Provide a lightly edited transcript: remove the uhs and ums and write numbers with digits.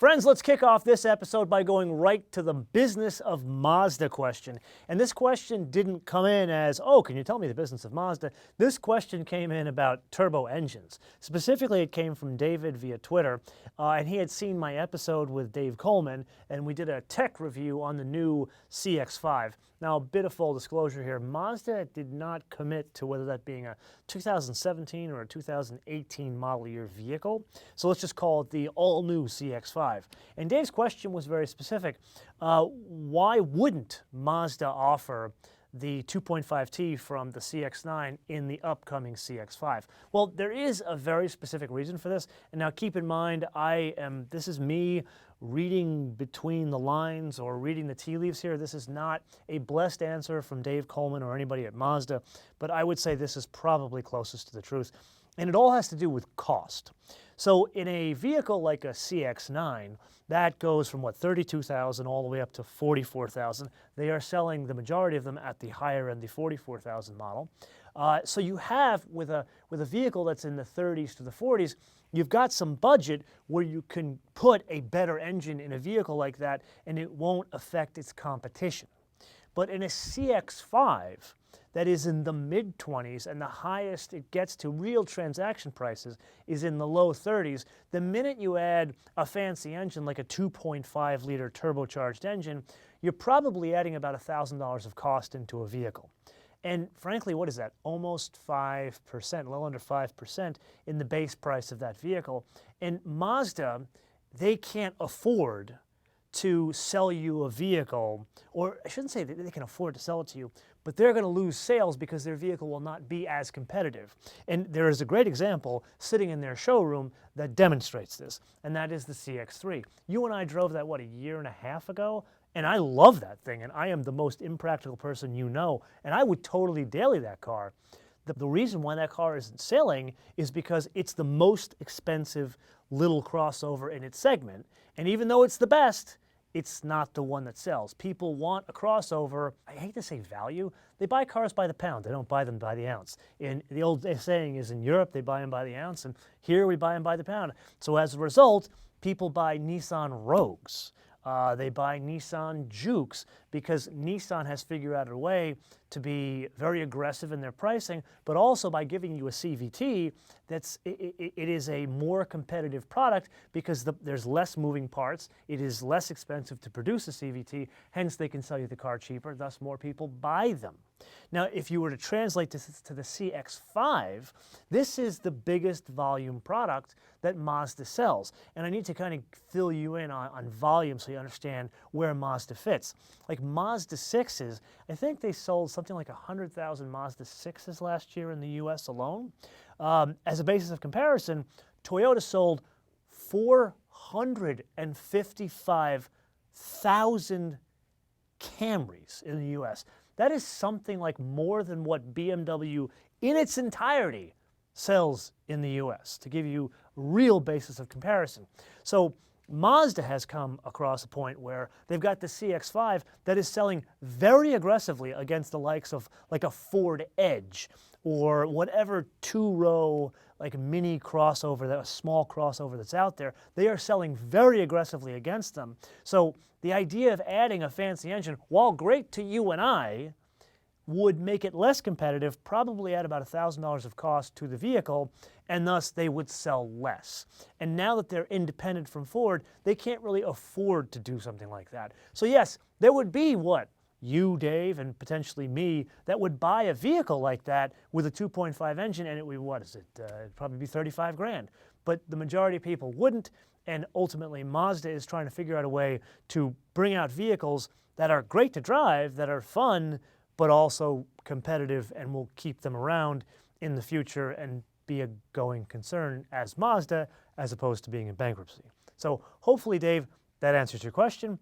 Friends, let's kick off this episode by going right to the business of Mazda question. And this question didn't come in as, oh, can you tell me the business of Mazda? This question came in about turbo engines. Specifically, it came from David via Twitter, and he had seen my episode with Dave Coleman, and we did a tech review on the new CX5. Now, a bit of full disclosure here, Mazda did not commit to whether that being a 2017 or a 2018 model year vehicle, so let's just call it the all-new CX5. And Dave's question was very specific. Why wouldn't Mazda offer the 2.5T from the CX9 in the upcoming CX5? Well, there is a very specific reason for this. And now keep in mind, this is me reading between the lines or reading the tea leaves here. This is not a blessed answer from Dave Coleman or anybody at Mazda, but I would say this is probably closest to the truth. And it all has to do with cost. So in a vehicle like a CX9, that goes from what, $32,000 all the way up to $44,000. They are selling the majority of them at the higher end, the $44,000 model. So you have, with a vehicle that's in the 30s to the 40s, you've got some budget where you can put a better engine in a vehicle like that and it won't affect its competition. But in a CX5, that is in the mid-20s, and the highest it gets to real transaction prices is in the low 30s. The minute you add a fancy engine like a 2.5-liter turbocharged engine, you're probably adding about $1,000 of cost into a vehicle. And frankly, what is that? Almost 5%, a little under 5% in the base price of that vehicle. And Mazda, they can't afford to sell you a vehicle, or I shouldn't say that they can afford to sell it to you, but they're going to lose sales because their vehicle will not be as competitive. And there is a great example sitting in their showroom that demonstrates this, and that is the CX3. You and I drove that, what, a year and a half ago? And I love that thing, and I am the most impractical person you know, and I would totally daily that car. The reason why that car isn't selling is because it's the most expensive little crossover in its segment, and even though it's the best, it's not the one that sells. People want a crossover. I hate to say value. They buy cars by the pound. They don't buy them by the ounce. And the old saying is in Europe, they buy them by the ounce, and here we buy them by the pound. So as a result, people buy Nissan Rogues. They buy Nissan Jukes because Nissan has figured out a way to be very aggressive in their pricing, but also by giving you a CVT, it is a more competitive product because there's less moving parts. It is less expensive to produce a CVT, hence they can sell you the car cheaper, thus more people buy them. Now, if you were to translate this to the CX5, this is the biggest volume product that Mazda sells. And I need to kind of fill you in on volume so you understand where Mazda fits. Like Mazda 6s, I think they sold something like 100,000 Mazda 6s last year in the US alone. As a basis of comparison, Toyota sold 455,000 Camrys in the US. That is something like more than what BMW in its entirety sells in the US, to give you real basis of comparison. So Mazda has come across a point where they've got the CX5 that is selling very aggressively against the likes of like a Ford Edge or whatever two-row like mini crossover, a small crossover that's out there. They are selling very aggressively against them. So the idea of adding a fancy engine, while great to you and I, would make it less competitive, probably add about $1,000 of cost to the vehicle, and thus they would sell less. And now that they're independent from Ford, they can't really afford to do something like that. So yes, there would be, what, you, Dave, and potentially me, that would buy a vehicle like that with a 2.5 engine, and it would, what is it, it'd probably be 35 grand. But the majority of people wouldn't, and ultimately Mazda is trying to figure out a way to bring out vehicles that are great to drive, that are fun, but also competitive and will keep them around in the future and be a going concern as Mazda, as opposed to being in bankruptcy. So hopefully, Dave, that answers your question.